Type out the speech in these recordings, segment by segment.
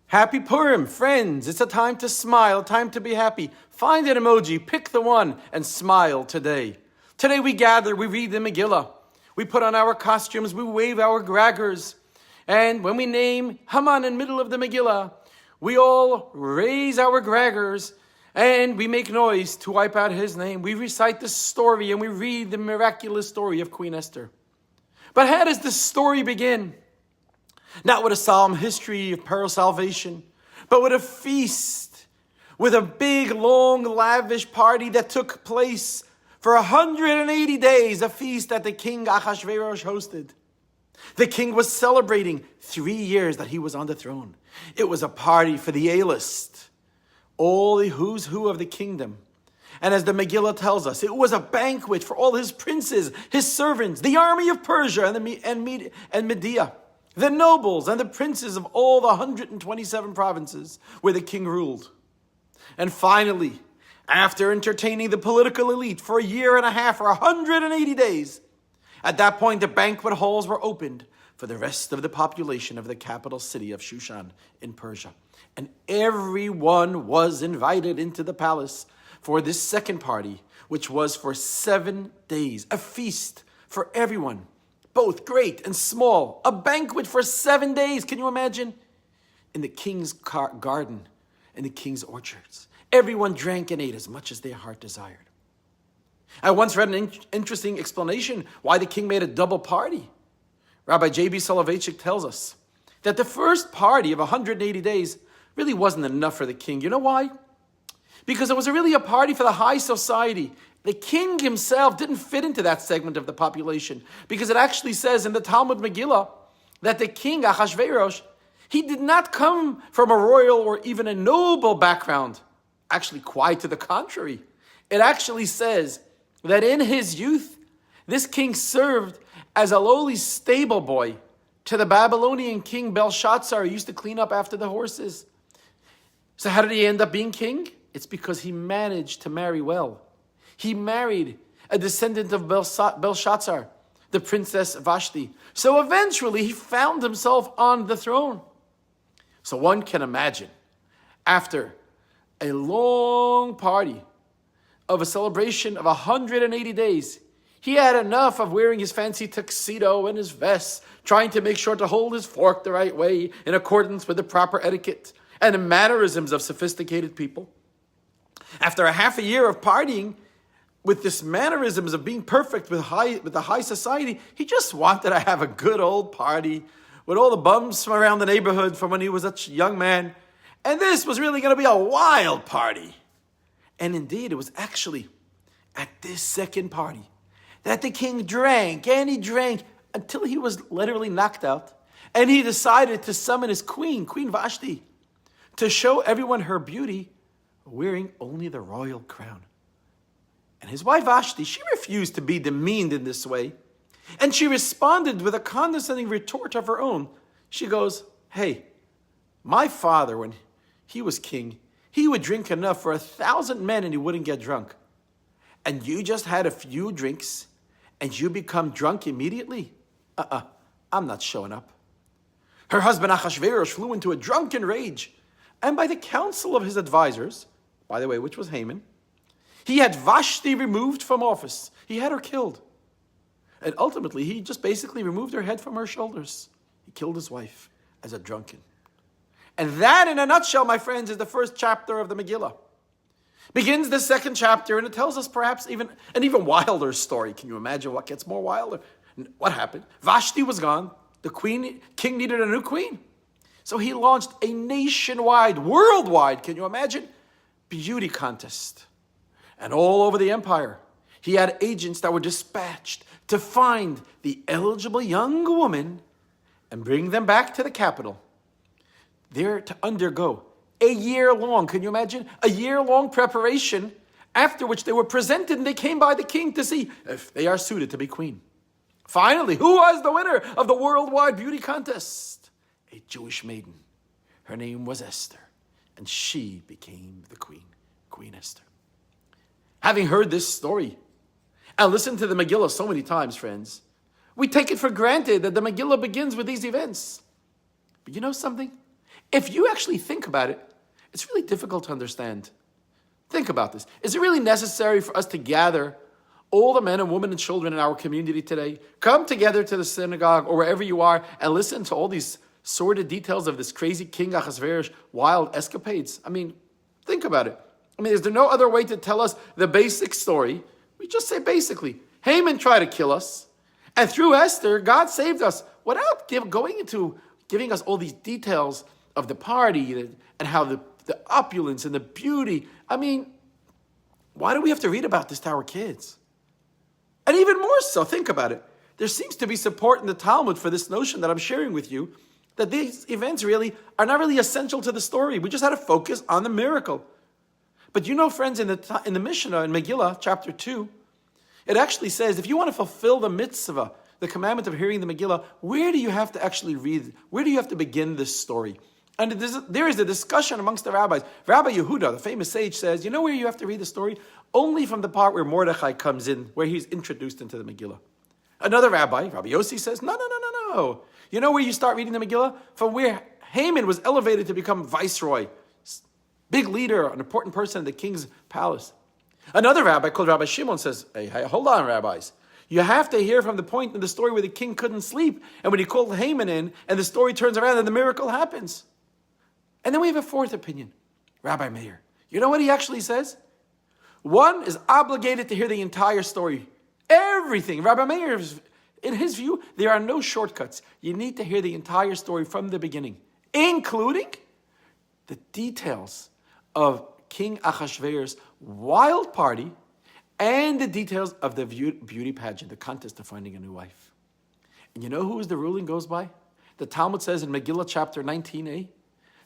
Happy Purim, friends. It's a time to smile, time to be happy. Find an emoji, pick the one, and smile today. Today we gather, we read the Megillah. We put on our costumes, we wave our graggers. And when we name Haman in the middle of the Megillah, we all raise our graggers and we make noise to wipe out his name. We recite the story and we read the miraculous story of Queen Esther. But how does this story begin? Not with a solemn history of pearl salvation, but with a feast, with a big, long, lavish party that took place for 180 days, a feast that the king Achashverosh hosted. The king was celebrating 3 years that he was on the throne. It was a party for the A-list, all the who's who of the kingdom. And as the Megillah tells us, it was a banquet for all his princes, his servants, the army of Persia and Media, the nobles and the princes of all the 127 provinces where the king ruled. And finally, after entertaining the political elite for a year and a half, for 180 days, at that point the banquet halls were opened for the rest of the population of the capital city of Shushan in Persia. And everyone was invited into the palace for this second party, which was for 7 days, a feast for everyone, both great and small, a banquet for 7 days. Can you imagine? In the king's garden, in the king's orchards. Everyone drank and ate as much as their heart desired. I once read an interesting explanation why the king made a double party. Rabbi J.B. Soloveitchik tells us that the first party of 180 days really wasn't enough for the king. You know why? Because it was really a party for the high society. The king himself didn't fit into that segment of the population, because it actually says in the Talmud Megillah that the king Achashverosh, he did not come from a royal or even a noble background. Actually, quite to the contrary. It actually says that in his youth, this king served as a lowly stable boy to the Babylonian king Belshazzar, who used to clean up after the horses. So how did he end up being king? It's because he managed to marry well. He married a descendant of Belshazzar, the princess Vashti. So eventually he found himself on the throne. So one can imagine, after a long party of a celebration of 180 days, he had enough of wearing his fancy tuxedo and his vest, trying to make sure to hold his fork the right way in accordance with the proper etiquette and the mannerisms of sophisticated people. After a half a year of partying with this mannerisms of being perfect with the high society, he just wanted to have a good old party with all the bums from around the neighborhood from when he was a young man. And this was really going to be a wild party. And indeed, it was actually at this second party that the king drank, and he drank until he was literally knocked out. And he decided to summon his queen, Queen Vashti, to show everyone her beauty, wearing only the royal crown. And his wife Vashti, she refused to be demeaned in this way. And she responded with a condescending retort of her own. She goes, "Hey, my father, when he was king, he would drink enough for 1,000 men and he wouldn't get drunk. And you just had a few drinks and you become drunk immediately? I'm not showing up." Her husband Achashverosh flew into a drunken rage. And by the counsel of his advisors, by the way, which was Haman, he had Vashti removed from office. He had her killed. And ultimately, he just basically removed her head from her shoulders. He killed his wife as a drunken. And that, in a nutshell, my friends, is the first chapter of the Megillah. Begins the second chapter, and it tells us perhaps an even wilder story. Can you imagine what gets more wilder? What happened? Vashti was gone. The king needed a new queen. So he launched a nationwide, worldwide, can you imagine, beauty contest. And all over the empire, he had agents that were dispatched to find the eligible young woman and bring them back to the capital, there to undergo a year-long, can you imagine, a year-long preparation, after which they were presented and they came by the king to see if they are suited to be queen. Finally, who was the winner of the worldwide beauty contest? A Jewish maiden. Her name was Esther, and she became the queen, Queen Esther. Having heard this story and listened to the Megillah so many times, friends, we take it for granted that the Megillah begins with these events. But you know something? If you actually think about it, it's really difficult to understand. Think about this. Is it really necessary for us to gather all the men and women and children in our community today, come together to the synagogue or wherever you are and listen to all these sordid details of this crazy King Ahasuerus' wild escapades? I mean, think about it. I mean, is there no other way to tell us the basic story? We just say basically, Haman tried to kill us, and through Esther, God saved us, without going into giving us all these details of the party and how the opulence and the beauty. I mean, why do we have to read about this to our kids? And even more so, think about it. There seems to be support in the Talmud for this notion that I'm sharing with you, that these events really are not really essential to the story. We just had to focus on the miracle. But you know, friends, in the Mishnah, in Megillah, chapter 2, it actually says, if you want to fulfill the mitzvah, the commandment of hearing the Megillah, where do you have to actually read? Where do you have to begin this story? And there is a discussion amongst the rabbis. Rabbi Yehuda, the famous sage, says, you know where you have to read the story? Only from the part where Mordechai comes in, where he's introduced into the Megillah. Another rabbi, Rabbi Yossi, says, no. You know where you start reading the Megillah? From where Haman was elevated to become viceroy, big leader, an important person in the king's palace. Another rabbi called Rabbi Shimon says, hey, hold on, rabbis. You have to hear from the point in the story where the king couldn't sleep, and when he called Haman in, and the story turns around and the miracle happens. And then we have a fourth opinion, Rabbi Meir. You know what he actually says? One is obligated to hear the entire story. Everything. Rabbi Meir, in his view, there are no shortcuts. You need to hear the entire story from the beginning, including the details of King Ahasuerus' wild party and the details of the beauty pageant, the contest of finding a new wife. And you know who the ruling goes by? The Talmud says in Megillah chapter 19a,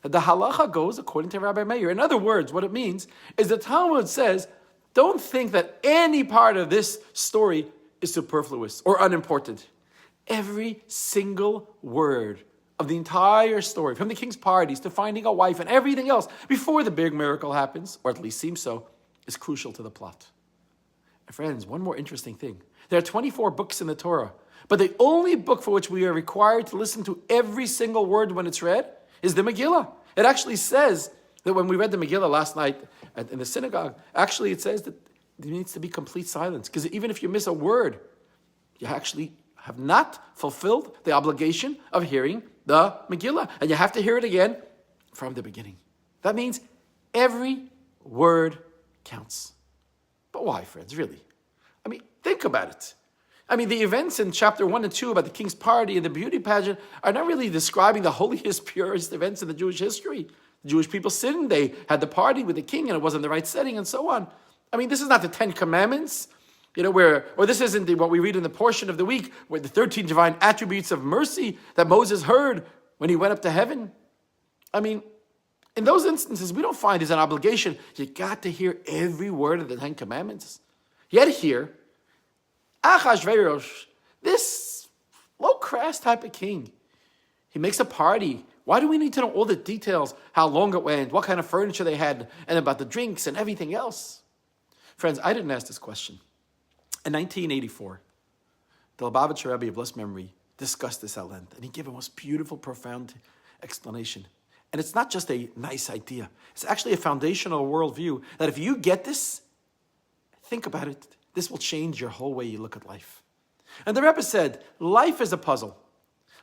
that the halacha goes according to Rabbi Meir. In other words, what it means is the Talmud says, don't think that any part of this story is superfluous or unimportant. Every single word of the entire story, from the king's parties to finding a wife and everything else, before the big miracle happens, or at least seems so, is crucial to the plot. And friends, one more interesting thing. There are 24 books in the Torah, but the only book for which we are required to listen to every single word when it's read is the Megillah. It actually says that when we read the Megillah last night in the synagogue, actually it says that there needs to be complete silence, because even if you miss a word, you actually have not fulfilled the obligation of hearing the Megillah, and you have to hear it again from the beginning. That means every word counts. But why, friends, really? I mean, think about it. I mean, the events in chapter 1 and 2 about the king's party and the beauty pageant are not really describing the holiest, purest events in the Jewish history. The Jewish people sinned, they had the party with the king and it wasn't the right setting and so on. I mean, this is not the 10 Commandments, or this isn't what we read in the portion of the week, where the 13 divine attributes of mercy that Moses heard when he went up to heaven. I mean, in those instances, we don't find there's an obligation. You got to hear every word of the 10 Commandments. Yet here, Ahasuerus, this low-class type of king, he makes a party. Why do we need to know all the details, how long it went, what kind of furniture they had, and about the drinks and everything else? Friends, I didn't ask this question. In 1984, the Lubavitcher Rebbe of blessed memory discussed this at length, and he gave a most beautiful, profound explanation. And it's not just a nice idea. It's actually a foundational worldview that if you get this, think about it, this will change your whole way you look at life. And the Rebbe said, life is a puzzle.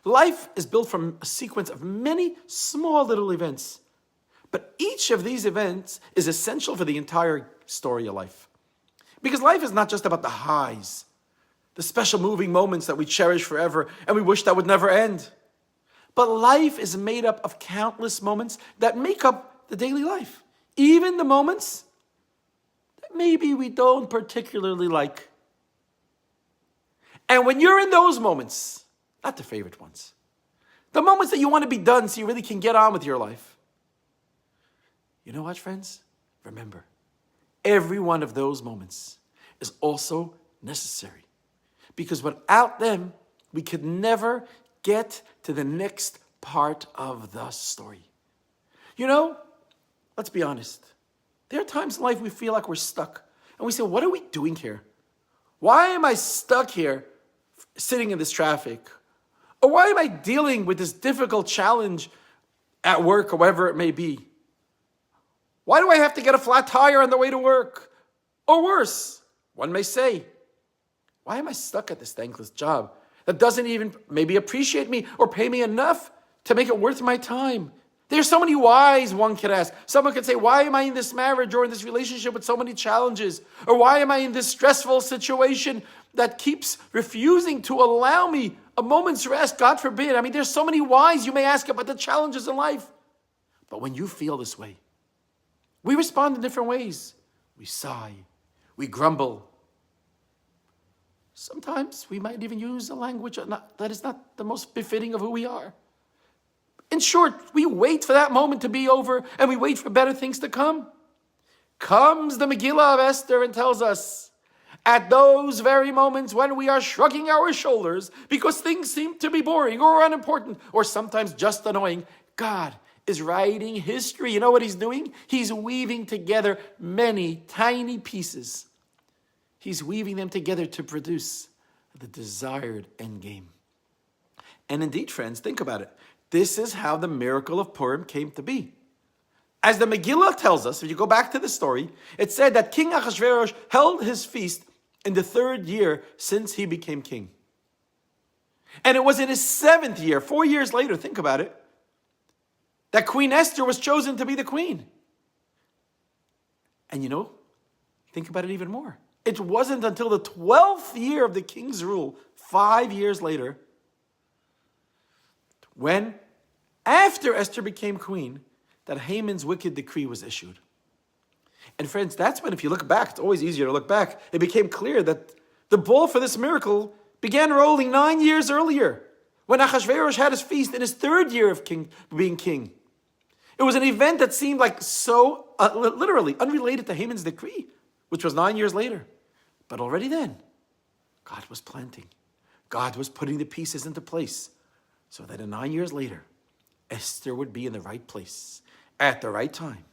Life is built from a sequence of many small little events. But each of these events is essential for the entire story of life. Because life is not just about the highs, the special moving moments that we cherish forever and we wish that would never end. But life is made up of countless moments that make up the daily life. Even the moments that maybe we don't particularly like. And when you're in those moments, not the favorite ones, the moments that you want to be done so you really can get on with your life, you know what, friends? Remember, every one of those moments is also necessary. Because without them, we could never get to the next part of the story. Let's be honest. There are times in life we feel like we're stuck. And we say, what are we doing here? Why am I stuck here sitting in this traffic? Or why am I dealing with this difficult challenge at work or wherever it may be. Why do I have to get a flat tire on the way to work? Or worse, one may say, why am I stuck at this thankless job that doesn't even maybe appreciate me or pay me enough to make it worth my time? There's so many whys one could ask. Someone could say, why am I in this marriage or in this relationship with so many challenges? Or why am I in this stressful situation that keeps refusing to allow me a moment's rest? God forbid. I mean, there's so many whys you may ask about the challenges in life. But when you feel this way, we respond in different ways. We sigh. We grumble. Sometimes we might even use a language that is not the most befitting of who we are. In short, we wait for that moment to be over and we wait for better things to come. Comes the Megillah of Esther and tells us, at those very moments when we are shrugging our shoulders because things seem to be boring or unimportant or sometimes just annoying, God is writing history. You know what he's doing? He's weaving together many tiny pieces. He's weaving them together to produce the desired end game. And indeed, friends, think about it. This is how the miracle of Purim came to be. As the Megillah tells us, if you go back to the story, it said that King Achashverosh held his feast in the 3rd year since he became king. And it was in his 7th year, 4 years later, think about it, that Queen Esther was chosen to be the queen. And think about it even more. It wasn't until the 12th year of the king's rule, 5 years later, when, after Esther became queen, that Haman's wicked decree was issued. And friends, that's when, if you look back, it's always easier to look back, it became clear that the ball for this miracle began rolling 9 years earlier, when Achashverosh had his feast in his 3rd year of being king. It was an event that seemed like so literally unrelated to Haman's decree, which was 9 years later. But already then, God was planting. God was putting the pieces into place so that 9 years later, Esther would be in the right place at the right time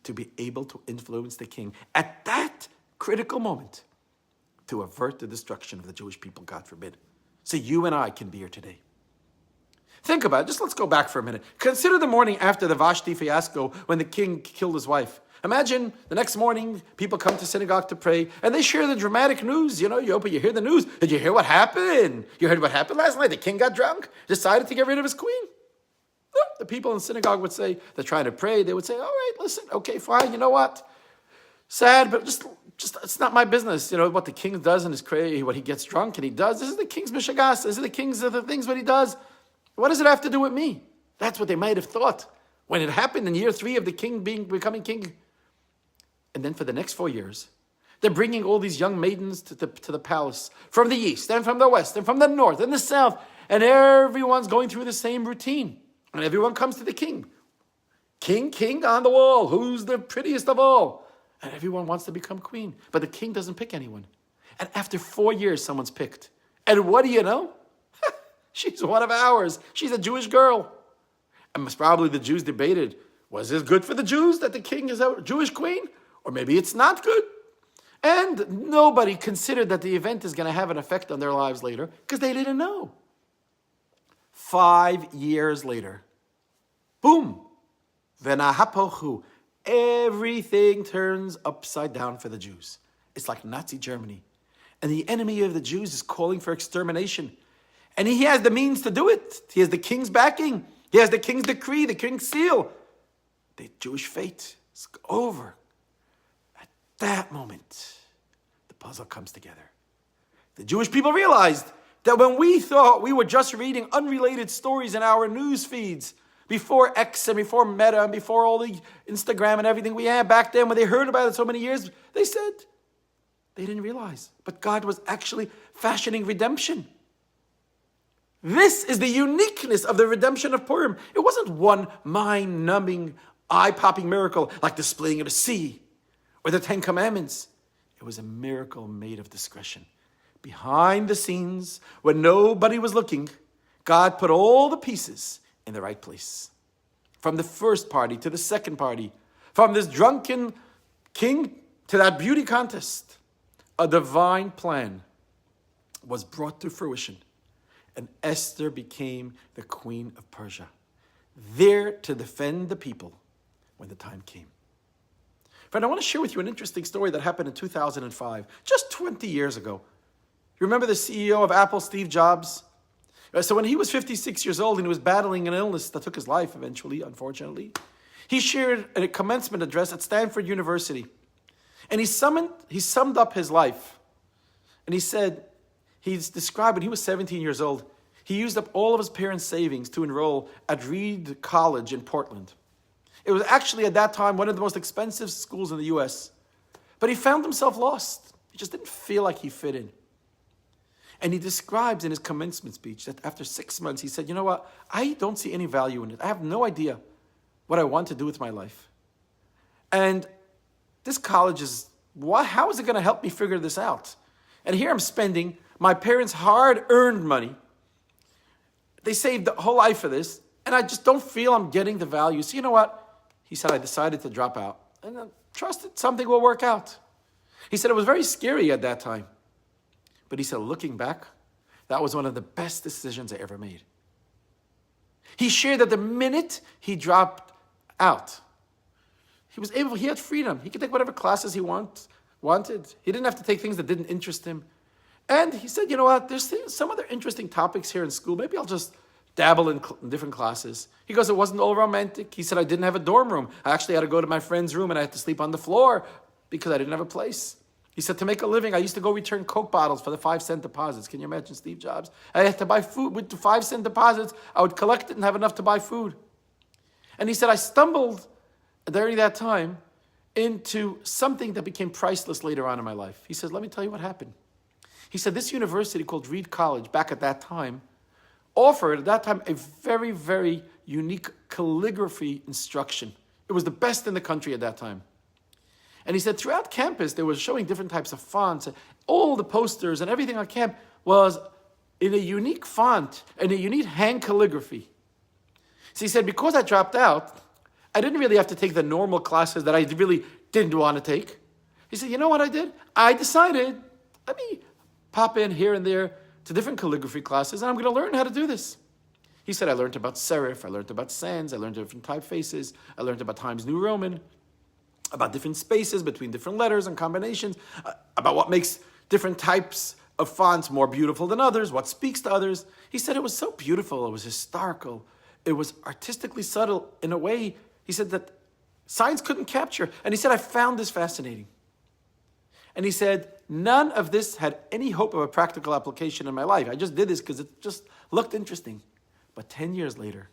to be able to influence the king at that critical moment to avert the destruction of the Jewish people, God forbid. So you and I can be here today. Think about it. Just let's go back for a minute. Consider the morning after the Vashti fiasco when the king killed his wife. Imagine the next morning, people come to synagogue to pray, and they share the dramatic news. You hear the news. Did you hear what happened? You heard what happened last night? The king got drunk, decided to get rid of his queen. No, the people in synagogue would say, they're trying to pray. They would say, all right, listen, okay, fine. You know what? Sad, but just it's not my business. What the king does and his crazy, what he gets drunk and he does. This is the king's mishagas. This is the king's of the things what he does. What does it have to do with me? That's what they might have thought when it happened in year 3 of the king becoming king. And then for the next 4 years, they're bringing all these young maidens to the palace from the east and from the west and from the north and the south. And everyone's going through the same routine. And everyone comes to the king. King on the wall. Who's the prettiest of all? And everyone wants to become queen. But the king doesn't pick anyone. And after 4 years, someone's picked. And what do you know? She's one of ours. She's a Jewish girl. And probably the Jews debated, was this good for the Jews that the king is a Jewish queen? Or maybe it's not good. And nobody considered that the event is going to have an effect on their lives later because they didn't know. 5 years later, boom, v'nahapochu, everything turns upside down for the Jews. It's like Nazi Germany. And the enemy of the Jews is calling for extermination. And he has the means to do it. He has the king's backing. He has the king's decree, the king's seal. The Jewish fate is over. At that moment, the puzzle comes together. The Jewish people realized that when we thought we were just reading unrelated stories in our news feeds, before X and before Meta and before all the Instagram and everything we had back then, when they heard about it so many years, they said they didn't realize. But God was actually fashioning redemption. This is the uniqueness of the redemption of Purim. It wasn't one mind-numbing, eye-popping miracle like the splitting of the sea or the 10 Commandments. It was a miracle made of discretion. Behind the scenes, when nobody was looking, God put all the pieces in the right place. From the first party to the second party, from this drunken king to that beauty contest, a divine plan was brought to fruition. And Esther became the queen of Persia. there to defend the people when the time came. Friend, I want to share with you an interesting story that happened in 2005, just 20 years ago. You remember the CEO of Apple, Steve Jobs? So when he was 56 years old and he was battling an illness that took his life eventually, unfortunately, he shared a commencement address at Stanford University. And he summed up his life. And he said, he's described when he was 17 years old, he used up all of his parents' savings to enroll at Reed College in Portland. It was actually at that time one of the most expensive schools in the US. But he found himself lost. He just didn't feel like he fit in. And he describes in his commencement speech that after 6 months, he said, you know what? I don't see any value in it. I have no idea what I want to do with my life. And this college how is it going to help me figure this out? And here I'm spending my parents' hard-earned money. They saved the whole life for this, and I just don't feel I'm getting the value. So you know what? He said, I decided to drop out, and I trusted something will work out. He said it was very scary at that time. But he said, looking back, that was one of the best decisions I ever made. He shared that the minute he dropped out, he had freedom. He could take whatever classes he wanted. He didn't have to take things that didn't interest him. And he said, you know what, there's some other interesting topics here in school. Maybe I'll just dabble in different classes. He goes, it wasn't all romantic. He said, I didn't have a dorm room. I actually had to go to my friend's room and I had to sleep on the floor because I didn't have a place. He said, to make a living, I used to go return Coke bottles for the 5-cent deposits. Can you imagine Steve Jobs? I had to buy food with the 5-cent deposits. I would collect it and have enough to buy food. And he said, I stumbled during that time into something that became priceless later on in my life. He says, let me tell you what happened. He said, this university called Reed College, back at that time, offered at that time a very, very unique calligraphy instruction. It was the best in the country at that time. And he said throughout campus, they were showing different types of fonts. All the posters and everything on camp was in a unique font and a unique hand calligraphy. So he said, because I dropped out, I didn't really have to take the normal classes that I really didn't want to take. He said, you know what I did? I decided, let me pop in here and there to different calligraphy classes, and I'm going to learn how to do this. He said, I learned about serif, I learned about sans, I learned different typefaces, I learned about Times New Roman, about different spaces between different letters and combinations, about what makes different types of fonts more beautiful than others, what speaks to others. He said it was so beautiful, it was historical, it was artistically subtle in a way, he said, that science couldn't capture. And he said, I found this fascinating. And he said, none of this had any hope of a practical application in my life. I just did this because it just looked interesting. But 10 years later,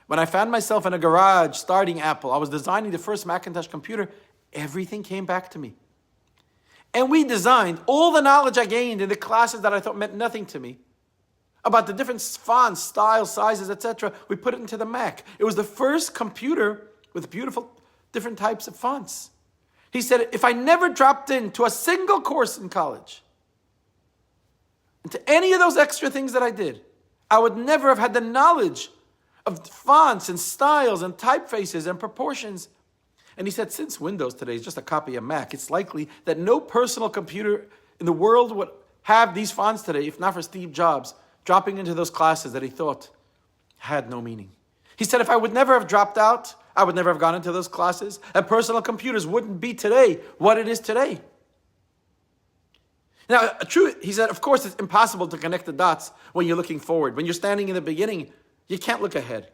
when I found myself in a garage starting Apple, I was designing the first Macintosh computer, everything came back to me. And we designed all the knowledge I gained in the classes that I thought meant nothing to me, about the different fonts, styles, sizes, etc. We put it into the Mac. It was the first computer with beautiful different types of fonts. He said, if I never dropped into a single course in college, into any of those extra things that I did, I would never have had the knowledge of fonts and styles and typefaces and proportions. And he said, since Windows today is just a copy of Mac, it's likely that no personal computer in the world would have these fonts today, if not for Steve Jobs, dropping into those classes that he thought had no meaning. He said, if I would never have dropped out, I would never have gone into those classes, and personal computers wouldn't be today what it is today. Now, he said, of course, it's impossible to connect the dots when you're looking forward. When you're standing in the beginning, you can't look ahead.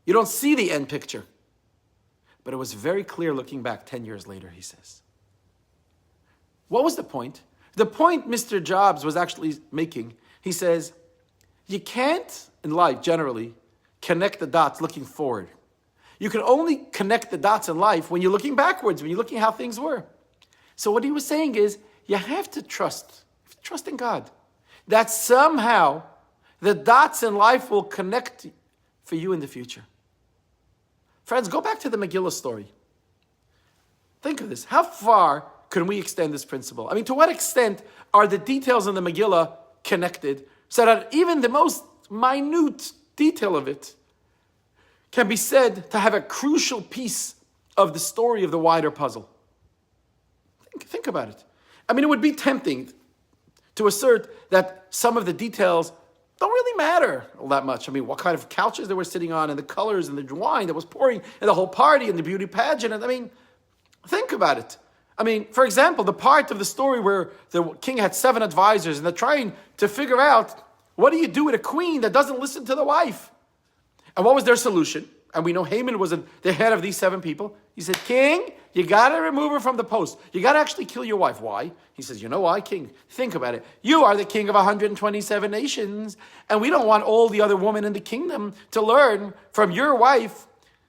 You don't see the end picture. But it was very clear looking back 10 years later, he says. What was the point? The point Mr. Jobs was actually making, he says, you can't, in life generally, connect the dots looking forward. You can only connect the dots in life when you're looking backwards, when you're looking how things were. So what he was saying is, you have to trust in God, that somehow the dots in life will connect for you in the future. Friends, go back to the Megillah story. Think of this. How far can we extend this principle? I mean, to what extent are the details in the Megillah connected so that even the most minute detail of it can be said to have a crucial piece of the story of the wider puzzle? Think about it. I mean, it would be tempting to assert that some of the details don't really matter all that much. I mean, what kind of couches they were sitting on, and the colors, and the wine that was pouring, and the whole party, and the beauty pageant. And I mean, think about it. I mean, for example, the part of the story where the king had 7 advisors, and they're trying to figure out, what do you do with a queen that doesn't listen to the wife? And what was their solution? And we know Haman was the head of these 7 people. He said, King, you got to remove her from the post. You got to actually kill your wife. Why? He says, you know why, King? Think about it. You are the king of 127 nations, and we don't want all the other women in the kingdom to learn from your wife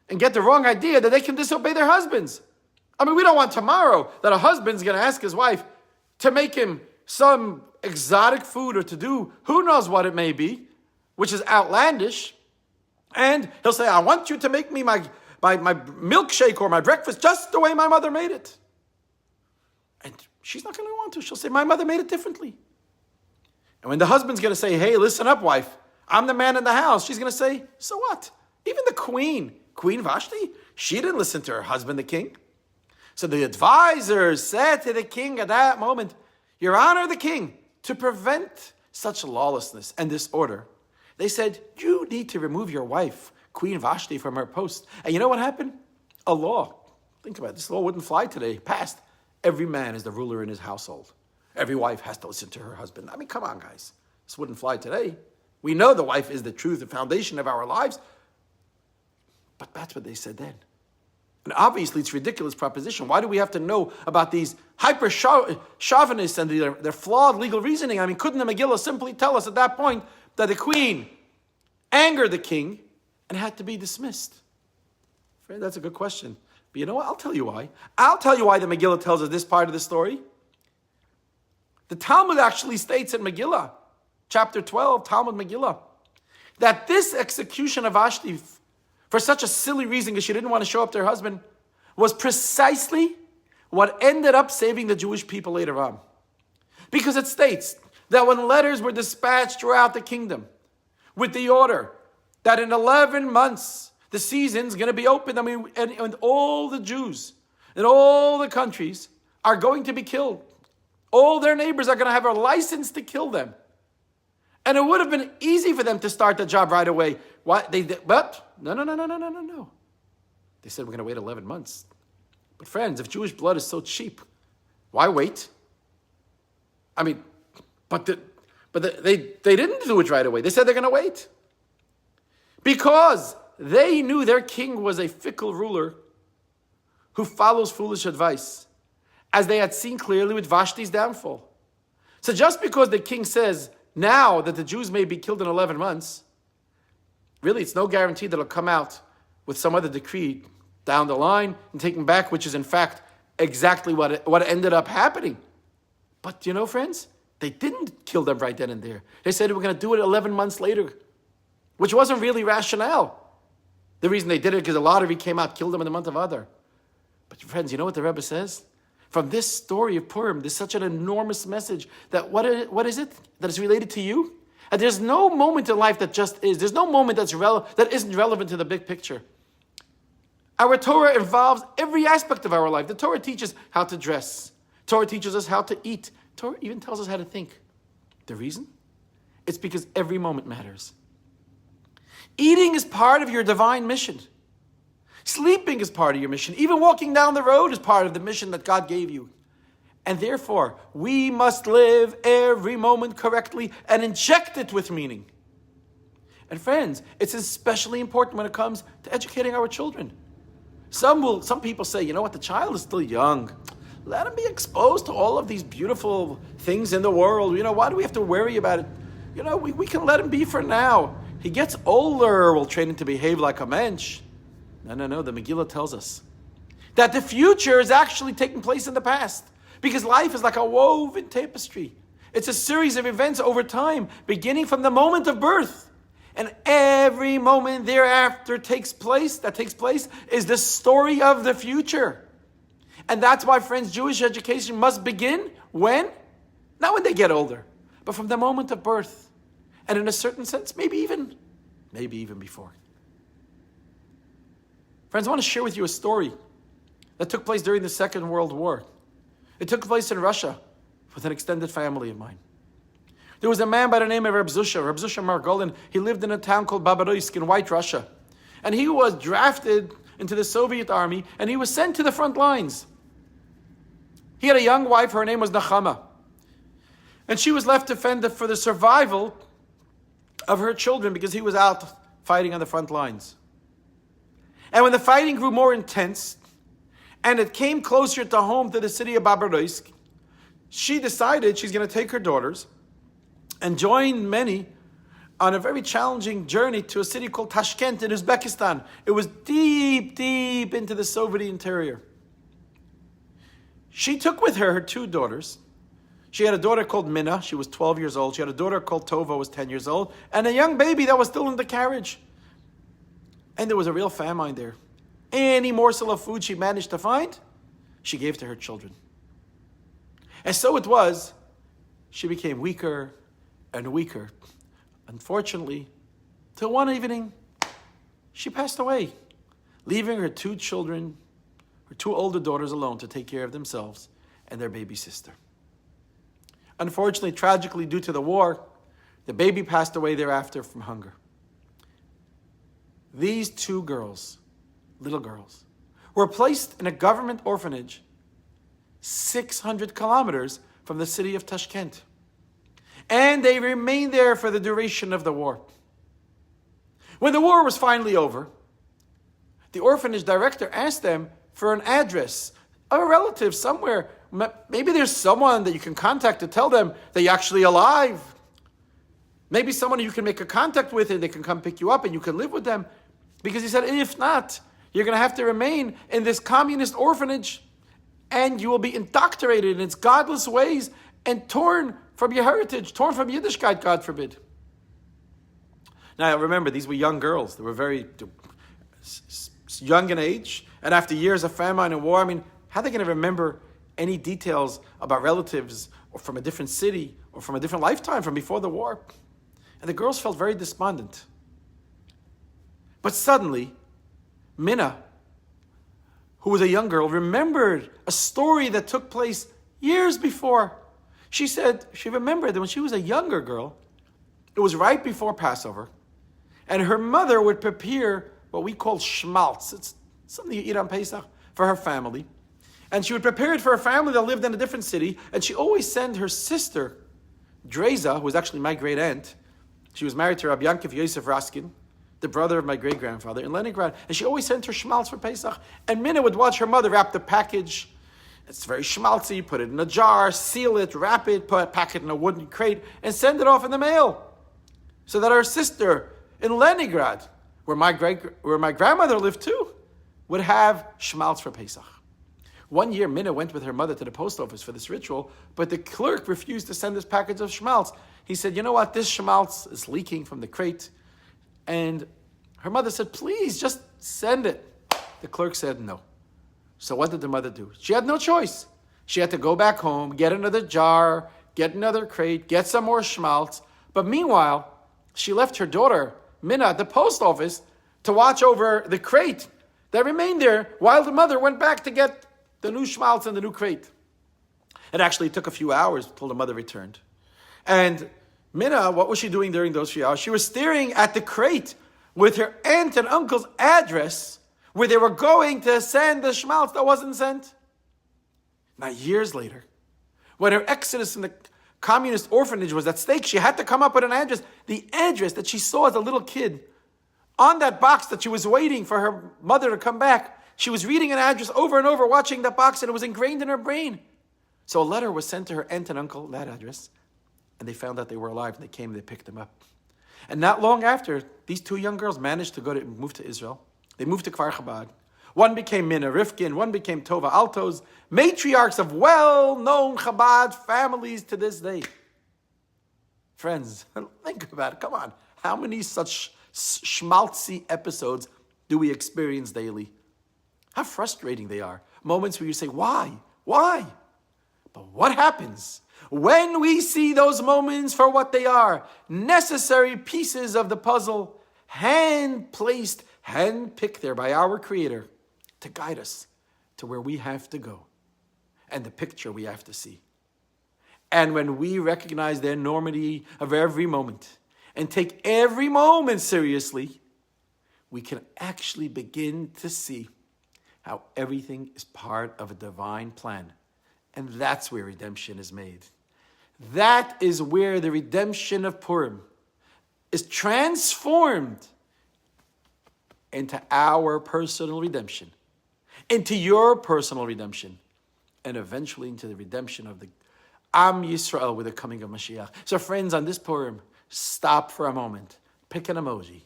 and get the wrong idea that they can disobey their husbands. I mean, we don't want tomorrow that a husband's going to ask his wife to make him some exotic food or to do who knows what it may be, which is outlandish. And he'll say, I want you to make me my milkshake or my breakfast just the way my mother made it. And she's not going to want to. She'll say, my mother made it differently. And when the husband's going to say, hey, listen up, wife, I'm the man in the house, she's going to say, so what? Even the Queen Vashti, she didn't listen to her husband, the king. So the advisors said to the king at that moment, Your Honor, the king, to prevent such lawlessness and disorder, they said, you need to remove your wife, Queen Vashti, from her post. And you know what happened? A law. Think about it. This law wouldn't fly today. Passed. Every man is the ruler in his household. Every wife has to listen to her husband. I mean, come on, guys. This wouldn't fly today. We know the wife is the truth, the foundation of our lives. But that's what they said then. And obviously, it's a ridiculous proposition. Why do we have to know about these hyper-chauvinists and their flawed legal reasoning? I mean, couldn't the Megillah simply tell us at that point that the queen angered the king and had to be dismissed? Friend, that's a good question. But you know what? I'll tell you why. I'll tell you why the Megillah tells us this part of the story. The Talmud actually states in Megillah, chapter 12, Talmud Megillah, that this execution of Vashti for such a silly reason, because she didn't want to show up to her husband, was precisely what ended up saving the Jewish people later on. Because it states that when letters were dispatched throughout the kingdom with the order that in 11 months the season's going to be open, I mean, and all the Jews in all the countries are going to be killed. All their neighbors are going to have a license to kill them. And it would have been easy for them to start the job right away. But no. They said, we're going to wait 11 months. But friends, if Jewish blood is so cheap, why wait? I mean, they didn't do it right away. They said they're going to wait. Because they knew their king was a fickle ruler who follows foolish advice, as they had seen clearly with Vashti's downfall. So just because the king says now that the Jews may be killed in 11 months, really it's no guarantee that it'll come out with some other decree down the line and taken back, which is in fact exactly what ended up happening. But you know, friends, they didn't kill them right then and there. They said we're going to do it 11 months later, which wasn't really rationale. The reason they did it because the lottery came out, killed them in the month of Adar. But friends, you know what the Rebbe says? From this story of Purim, there's such an enormous message that what is it that is related to you? And there's no moment in life that just is. There's no moment that isn't relevant to the big picture. Our Torah involves every aspect of our life. The Torah teaches how to dress. Torah teaches us how to eat. Torah even tells us how to think. The reason? It's because every moment matters. Eating is part of your divine mission. Sleeping is part of your mission. Even walking down the road is part of the mission that God gave you. And therefore, we must live every moment correctly and inject it with meaning. And friends, it's especially important when it comes to educating our children. Some people say, you know what, the child is still young. Let him be exposed to all of these beautiful things in the world. You know, why do we have to worry about it? You know, we can let him be for now. He gets older, we'll train him to behave like a mensch. No, the Megillah tells us that the future is actually taking place in the past. Because life is like a woven tapestry. It's a series of events over time, beginning from the moment of birth. And every moment thereafter that takes place, is the story of the future. And that's why, friends, Jewish education must begin when? Not when they get older, but from the moment of birth. And in a certain sense, maybe even before. Friends, I want to share with you a story that took place during the Second World War. It took place in Russia with an extended family of mine. There was a man by the name of Reb Zusha Margolin. He lived in a town called Babaroysk in White Russia. And he was drafted into the Soviet army, and he was sent to the front lines. He had a young wife, her name was Nachama. And she was left to fend for the survival of her children because he was out fighting on the front lines. And when the fighting grew more intense, and it came closer to home to the city of Babaroysk, she decided she's going to take her daughters and join many on a very challenging journey to a city called Tashkent in Uzbekistan. It was deep, deep into the Soviet interior. She took with her two daughters. She had a daughter called Minna, she was 12 years old. She had a daughter called Tova, who was 10 years old, and a young baby that was still in the carriage. And there was a real famine there. Any morsel of food she managed to find, she gave to her children. And so it was, she became weaker and weaker. Unfortunately, till one evening, she passed away, leaving her two children, her two older daughters alone to take care of themselves and their baby sister. Unfortunately, tragically, due to the war, the baby passed away thereafter from hunger. These two girls, little girls, were placed in a government orphanage 600 kilometers from the city of Tashkent. And they remained there for the duration of the war. When the war was finally over, the orphanage director asked them for an address of a relative somewhere. Maybe there's someone that you can contact to tell them that you're actually alive. Maybe someone you can make a contact with and they can come pick you up and you can live with them. Because he said, if not, you're going to have to remain in this communist orphanage and you will be indoctrinated in its godless ways and torn from your heritage, torn from Yiddishkeit, God forbid. Now remember, these were young girls. They were very young in age. And after years of famine and war, how are they going to remember any details about relatives or from a different city or from a different lifetime from before the war? And the girls felt very despondent. But suddenly, Minna, who was a young girl, remembered a story that took place years before. She said she remembered that when she was a younger girl, it was right before Passover, and her mother would prepare what we call schmaltz. It's something you eat on Pesach for her family. And she would prepare it for her family that lived in a different city, and she always sent her sister, Dreza, who was actually my great aunt. She was married to Rabbi Yankiv Yosef Raskin, the brother of my great-grandfather in Leningrad, and she always sent her schmaltz for Pesach. And Minna would watch her mother wrap the package. It's very schmaltzy, put it in a jar, seal it, wrap it, pack it in a wooden crate, and send it off in the mail. So that her sister in Leningrad, where my grandmother lived too, would have schmaltz for Pesach. One year, Minna went with her mother to the post office for this ritual, but the clerk refused to send this package of schmaltz. He said, you know what, this schmaltz is leaking from the crate. And her mother said, please, just send it. The clerk said no. So what did the mother do? She had no choice. She had to go back home, get another jar, get another crate, get some more schmaltz. But meanwhile, she left her daughter, Minna, at the post office to watch over the crate that remained there while the mother went back to get the new schmaltz and the new crate. It actually took a few hours until the mother returned. And Minna, what was she doing during those few hours? She was staring at the crate with her aunt and uncle's address where they were going to send the schmaltz that wasn't sent. Now, years later, when her exodus from the communist orphanage was at stake, she had to come up with an address. The address that she saw as a little kid on that box that she was waiting for her mother to come back. She was reading an address over and over, watching that box, and it was ingrained in her brain. So a letter was sent to her aunt and uncle, that address, and they found out they were alive, and they came and they picked them up. And not long after, these two young girls managed to move to Israel. They moved to Kfar Chabad. One became Minna Rifkin, one became Tova Altos, matriarchs of well-known Chabad families to this day. Friends, think about it. Come on. How many such schmaltzy episodes do we experience daily? How frustrating they are. Moments where you say, why? Why? But what happens when we see those moments for what they are? Necessary pieces of the puzzle, hand-placed, hand-picked there by our Creator to guide us to where we have to go and the picture we have to see. And when we recognize the enormity of every moment and take every moment seriously, we can actually begin to see how everything is part of a divine plan. And that's where redemption is made. That is where the redemption of Purim is transformed into our personal redemption, into your personal redemption, and eventually into the redemption of the Am Yisrael with the coming of Mashiach. So friends, on this Purim, stop for a moment, pick an emoji,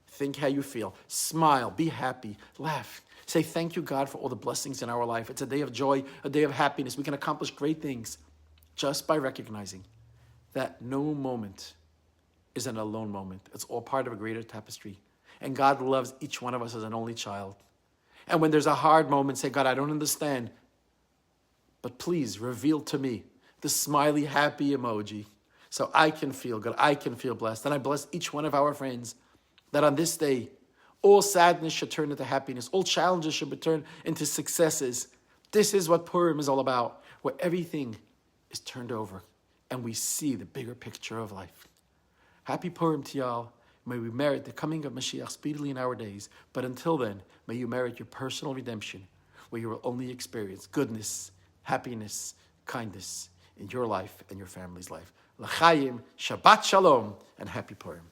think how you feel, smile, be happy, laugh. Say thank you, God, for all the blessings in our life. It's a day of joy, a day of happiness. We can accomplish great things just by recognizing that no moment is an alone moment. It's all part of a greater tapestry. And God loves each one of us as an only child. And when there's a hard moment, say, God, I don't understand, but please reveal to me the smiley, happy emoji so I can feel good, I can feel blessed. And I bless each one of our friends that on this day, all sadness should turn into happiness. All challenges should be turned into successes. This is what Purim is all about, where everything is turned over and we see the bigger picture of life. Happy Purim to y'all. May we merit the coming of Mashiach speedily in our days. But until then, may you merit your personal redemption, where you will only experience goodness, happiness, kindness in your life and your family's life. L'chaim, Shabbat Shalom, and Happy Purim.